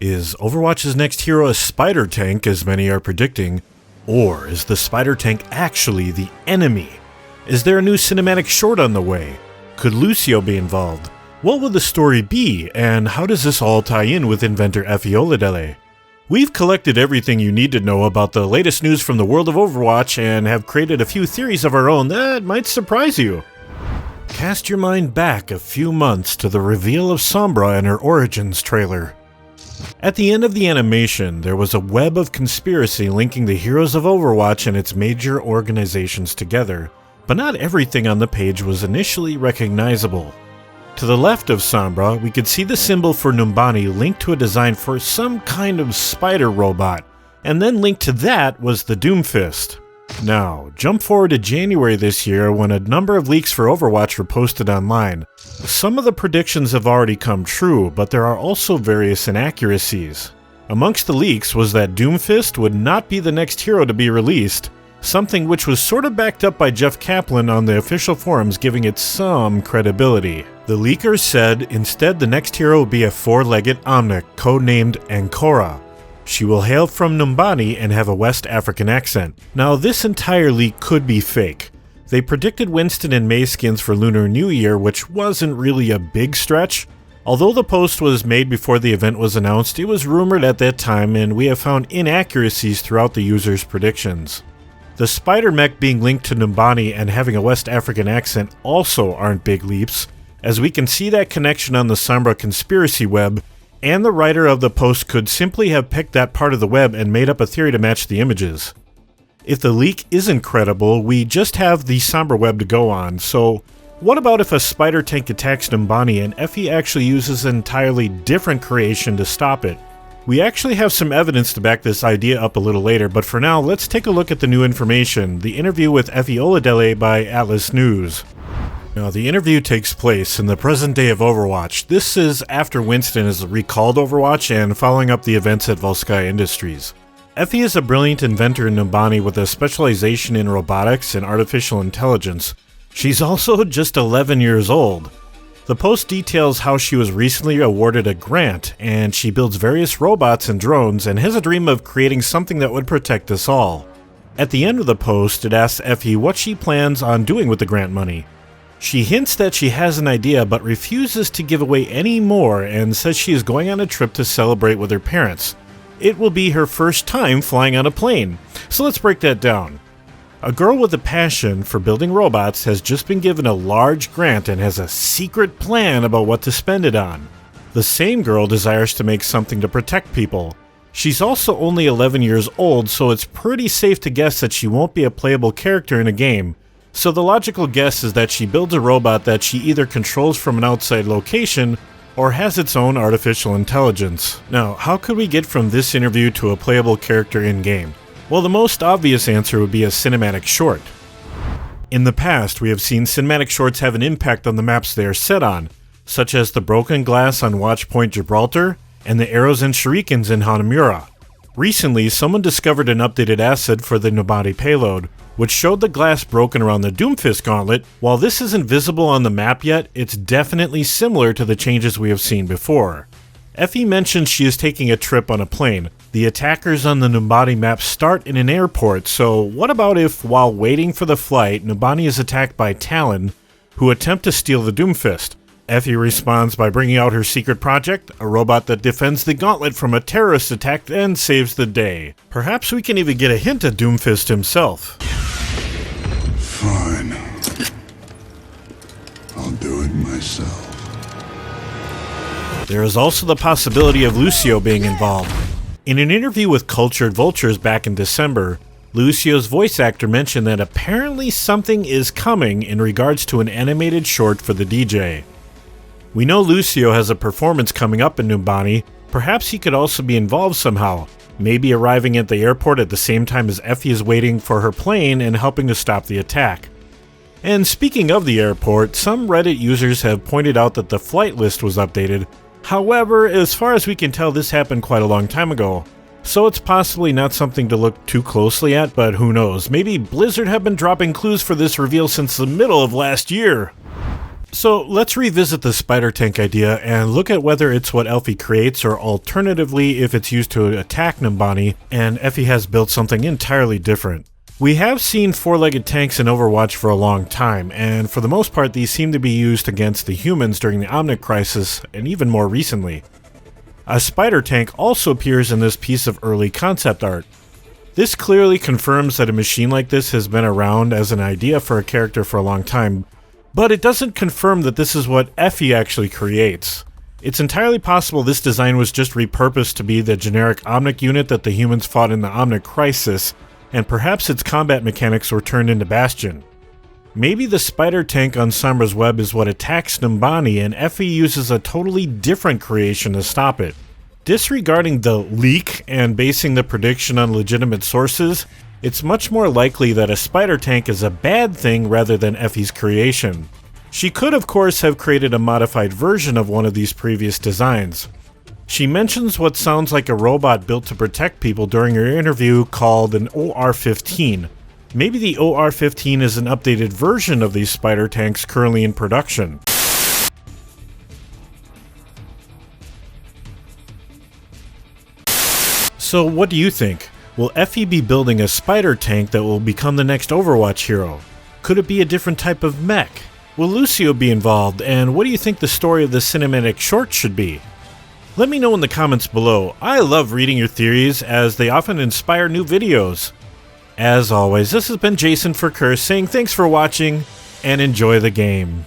Is Overwatch's next hero a spider tank, as many are predicting? Or is the spider tank actually the enemy? Is there a new cinematic short on the way? Could Lucio be involved? What would the story be, and how does this all tie in with Inventor Efi Oladele? We've collected everything you need to know about the latest news from the world of Overwatch and have created a few theories of our own that might surprise you. Cast your mind back a few months to the reveal of Sombra and her Origins trailer. At the end of the animation, there was a web of conspiracy linking the heroes of Overwatch and its major organizations together, but not everything on the page was initially recognizable. To the left of Sombra, we could see the symbol for Numbani linked to a design for some kind of spider robot, and then linked to that was the Doomfist. Now, jump forward to January this year when a number of leaks for Overwatch were posted online. Some of the predictions have already come true, but there are also various inaccuracies. Amongst the leaks was that Doomfist would not be the next hero to be released, something which was sort of backed up by Jeff Kaplan on the official forums, giving it some credibility. The leakers said instead the next hero will be a four-legged Omnic, codenamed Ancora. She will hail from Numbani and have a West African accent. Now, this entire leak could be fake. They predicted Winston and Mei skins for Lunar New Year, which wasn't really a big stretch. Although the post was made before the event was announced, it was rumored at that time, and we have found inaccuracies throughout the users' predictions. The spider mech being linked to Numbani and having a West African accent also aren't big leaps, as we can see that connection on the Sombra conspiracy web, and the writer of the post could simply have picked that part of the web and made up a theory to match the images. If the leak isn't credible, we just have the Sombra web to go on, so what about if a spider tank attacks Numbani and Efi actually uses an entirely different creation to stop it? We actually have some evidence to back this idea up a little later, but for now, let's take a look at the new information, the interview with Efi Oladele by Atlas News. Now, the interview takes place in the present day of Overwatch. This is after Winston has recalled Overwatch and following up the events at Volskaya Industries. Efi is a brilliant inventor in Numbani with a specialization in robotics and artificial intelligence. She's also just 11 years old. The post details how she was recently awarded a grant, and she builds various robots and drones and has a dream of creating something that would protect us all. At the end of the post, it asks Efi what she plans on doing with the grant money. She hints that she has an idea but refuses to give away any more and says she is going on a trip to celebrate with her parents. It will be her first time flying on a plane. So let's break that down. A girl with a passion for building robots has just been given a large grant and has a secret plan about what to spend it on. The same girl desires to make something to protect people. She's also only 11 years old, so it's pretty safe to guess that she won't be a playable character in a game. So the logical guess is that she builds a robot that she either controls from an outside location or has its own artificial intelligence. Now, how could we get from this interview to a playable character in-game? Well, the most obvious answer would be a cinematic short. In the past, we have seen cinematic shorts have an impact on the maps they are set on, such as the broken glass on Watchpoint Gibraltar and the arrows and shurikens in Hanamura. Recently, someone discovered an updated asset for the Numbani payload, which showed the glass broken around the Doomfist gauntlet. While this isn't visible on the map yet, it's definitely similar to the changes we have seen before. Efi mentions she is taking a trip on a plane. The attackers on the Numbani map start in an airport, so what about if, while waiting for the flight, Numbani is attacked by Talon, who attempt to steal the Doomfist? Efi responds by bringing out her secret project, a robot that defends the gauntlet from a terrorist attack and saves the day. Perhaps we can even get a hint at Doomfist himself. Fine. I'll do it myself. There is also the possibility of Lucio being involved. In an interview with Cultured Vultures back in December, Lucio's voice actor mentioned that apparently something is coming in regards to an animated short for the DJ. We know Lucio has a performance coming up in Numbani. Perhaps he could also be involved somehow, maybe arriving at the airport at the same time as Efi is waiting for her plane and helping to stop the attack. And speaking of the airport, some Reddit users have pointed out that the flight list was updated. However, as far as we can tell, this happened quite a long time ago. So it's possibly not something to look too closely at, but who knows, maybe Blizzard have been dropping clues for this reveal since the middle of last year. So let's revisit the spider tank idea and look at whether it's what Efi creates, or alternatively if it's used to attack Numbani and Efi has built something entirely different. We have seen four-legged tanks in Overwatch for a long time, and for the most part these seem to be used against the humans during the Omnic Crisis and even more recently. A spider tank also appears in this piece of early concept art. This clearly confirms that a machine like this has been around as an idea for a character for a long time, but it doesn't confirm that this is what Efi actually creates. It's entirely possible this design was just repurposed to be the generic Omnic unit that the humans fought in the Omnic Crisis, and perhaps its combat mechanics were turned into Bastion. Maybe the spider tank on Sombra's web is what attacks Numbani, and Efi uses a totally different creation to stop it. Disregarding the leak and basing the prediction on legitimate sources, it's much more likely that a spider tank is a bad thing rather than Efi's creation. She could of course have created a modified version of one of these previous designs. She mentions what sounds like a robot built to protect people during her interview called an OR-15. Maybe the OR-15 is an updated version of these spider tanks currently in production. So what do you think? Will Efi be building a spider tank that will become the next Overwatch hero? Could it be a different type of mech? Will Lucio be involved, and what do you think the story of the cinematic short should be? Let me know in the comments below. I love reading your theories as they often inspire new videos. As always, this has been Jason for Curse saying thanks for watching and enjoy the game.